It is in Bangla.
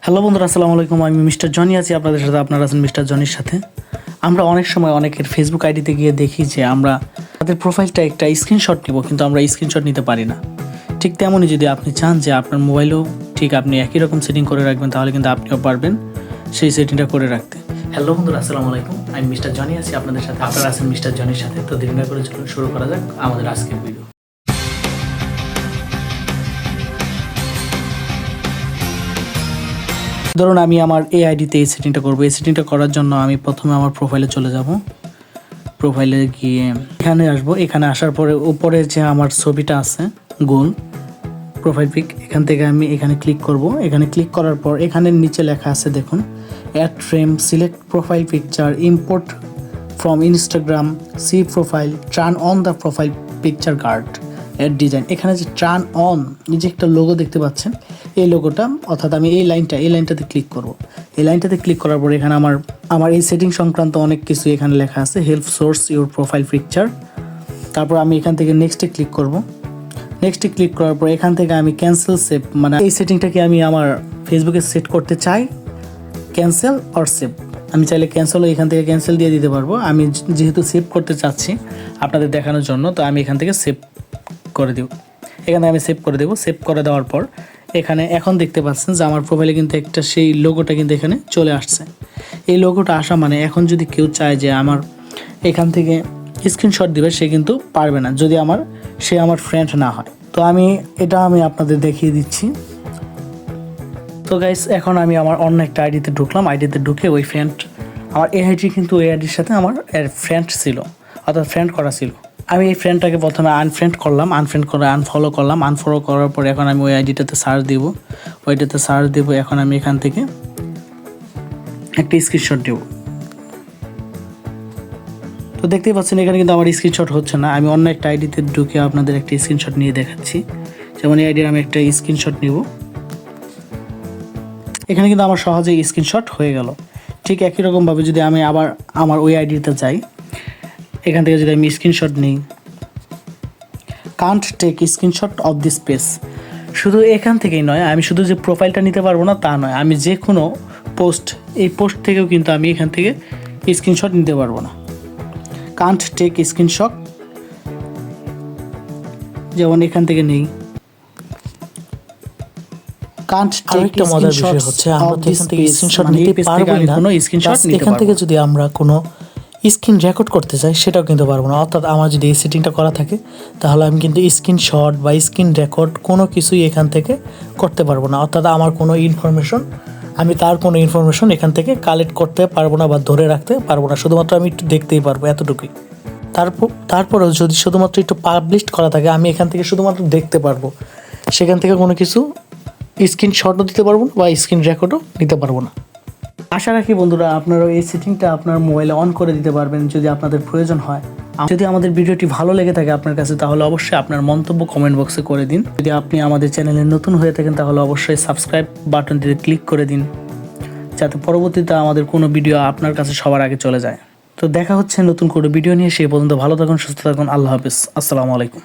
হ্যালো বন্ধুরা, আসসালামু আলাইকুম। আমি মিস্টার জনি আছি আপনাদের সাথে। আপনারা আছেন মিস্টার জনির সাথে। আমরা অনেক সময় অনেকের ফেসবুক আইডিতে গিয়ে দেখি যে আমরা তাদের প্রোফাইলটা একটা স্ক্রিনশট নিব, কিন্তু আমরা স্ক্রিনশট নিতে পারি না। ঠিক তেমনই যদি আপনি চান যে আপনার মোবাইলেও ঠিক আপনি একই রকম সেটিং করে রাখবেন, তাহলে কিন্তু আপনিও পারবেন সেই সেটিংটা করে রাখতে। হ্যালো বন্ধুরা, আসসালামু আলাইকুম। আমি মিস্টার জনি আছি আপনাদের সাথে। আপনারা আছেন মিস্টার জনির সাথে। তো দেরি না করে চলুন শুরু করা যাক আমাদের আজকের ভিডিও। ধরুন আমি আমার এই আইডিতে এই সেটিংটা করবো। এই সেটিংটা করার জন্য আমি প্রথমে আমার প্রোফাইলে চলে যাব। প্রোফাইলে গিয়ে এখানে আসবো। এখানে আসার পরে উপরে যে আমার ছবিটা আছে গোল প্রোফাইল পিক, এখান থেকে আমি এখানে ক্লিক করব। এখানে ক্লিক করার পর এখানে নিচে লেখা আছে দেখুন, add frame, select profile picture, import from Instagram, see profile, turn on the profile picture guard, এর ডিজাইন। এখানে যে টার্ন অন, এই যে একটা লোগো দেখতে পাচ্ছেন, এই লোগোটা অর্থাৎ আমি এই লাইনটাতে ক্লিক করব। এই লাইনটাতে ক্লিক করার পর এখানে আমার এই সেটিং সংক্রান্ত অনেক কিছু এখানে লেখা আছে, help source your profile picture. তারপর আমি এখান থেকে নেক্সটে ক্লিক করব। নেক্সটে ক্লিক করার পর এখান থেকে আমি ক্যান্সেল সেভ, মানে এই সেটিংটাকে আমি আমার ফেসবুকে সেট করতে চাই, ক্যান্সেল অর সেভ। আমি চাইলে ক্যান্সেলও এখান থেকে ক্যান্সেল দিয়ে দিতে পারবো। আমি যেহেতু সেভ করতে চাচ্ছি আপনাদের দেখানোর জন্য, তো আমি এখান থেকে সেভ করে দেব। এখানে আমি সেভ করে দেবো। সেভ করে দেওয়ার পর এখানে এখন দেখতে পাচ্ছেন যে আমার প্রোফাইলে কিন্তু একটা সেই লোগোটা কিন্তু এখানে চলে আসছে। এই লোগোটা আসা মানে এখন যদি কেউ চায় যে আমার এখান থেকে স্ক্রিনশট দিবে, সে কিন্তু পারবে না যদি সে আমার ফ্রেন্ড না হয়। তো আমি আপনাদের দেখিয়ে দিচ্ছি। তো গাইস, এখন আমি আমার অন্য একটা আইডিতে ঢুকলাম। আইডিতে ঢুকে ওই ফ্রেন্ড, আমার এই আইডি কিন্তু এই আইডির সাথে আমার ফ্রেন্ড ছিল, অর্থাৎ ফ্রেন্ড করা ছিল। আমি এই ফ্রেন্ডটাকে প্রথমে আনফ্রেন্ড করলাম, আনফ্রেন্ড করে আনফলো করলাম। আনফলো করার পর এখন আমি ওই আইডিটাতে সার্চ দিব, এখন আমি এখান থেকে একটা স্ক্রিনশট দেব। তো দেখতেই পাচ্ছেন এখানে কিন্তু আমার স্ক্রিনশট হচ্ছে না। আমি অন্য একটা আইডিতে ঢুকে আপনাদের একটা স্ক্রিনশট নিয়ে দেখাচ্ছি। যেমন এই আইডির আমি একটা স্ক্রিনশট নিব। এখানে কিন্তু আমার সহজেই স্ক্রিনশট হয়ে গেল। ঠিক একই রকমভাবে যদি আমি আবার আমার ওই আইডিতে যাই, এখান থেকে যদি আমি স্ক্রিনশট নিই, can't take screenshot of this page. শুধু এখান থেকেই নয়, আমি শুধু যে প্রোফাইলটা নিতে পারবো না তা নয়, আমি যে কোনো পোস্ট, এই পোস্ট থেকেও কিন্তু আমি এখান থেকে স্ক্রিনশট নিতে পারবো না। কান্ট টেক স্ক্রিনশট, যেমন এখান থেকে নেই। আরেকটা মজার বিষয় হচ্ছে আমরা তো এখান থেকে স্ক্রিনশট নিতে পারবো না, এখান থেকে যদি আমরা কোনো স্ক্রিন রেকর্ড করতে চাই সেটাও কিন্তু পারবো না। অর্থাৎ আমার যদি এই সেটিংটা করা থাকে তাহলে আমি কিন্তু স্ক্রিনশট বা স্ক্রিন রেকর্ড কোনো কিছুই এখান থেকে করতে পারবো না। অর্থাৎ আমার কোনো ইনফরমেশন, আমি তার কোনো ইনফরমেশন এখান থেকে কালেক্ট করতে পারবো না বা ধরে রাখতে পারবো না। শুধুমাত্র আমি একটু দেখতেই পারবো, এতটুকুই। তারপরেও যদি শুধুমাত্র একটু পাবলিশ করা থাকে, আমি এখান থেকে শুধুমাত্র দেখতে পারবো, সেখান থেকে কোনো কিছু স্ক্রিনশটও দিতে পারবো না বা স্ক্রিন রেকর্ডও নিতে পারবো না। আশা রাখি বন্ধুরা আপনারা এই সেটিংটা আপনার মোবাইলে অন করে দিতে পারবেন যদি আপনাদের প্রয়োজন হয়। যদি আমাদের ভিডিওটি ভালো লেগে থাকে আপনার কাছে, তাহলে অবশ্যই আপনার মন্তব্য কমেন্ট বক্সে করে দিন। যদি আপনি আমাদের চ্যানেলে নতুন হয়ে থাকেন তাহলে অবশ্যই সাবস্ক্রাইব বাটনটিতে ক্লিক করে দিন, যাতে পরবর্তীতে আমাদের কোনো ভিডিও আপনার কাছে সবার আগে চলে যায়। তো দেখা হচ্ছে নতুন কোনো ভিডিও নিয়ে। সেই পর্যন্ত ভালো থাকুন, সুস্থ থাকুন। আল্লাহ হাফেজ, আসসালামু আলাইকুম।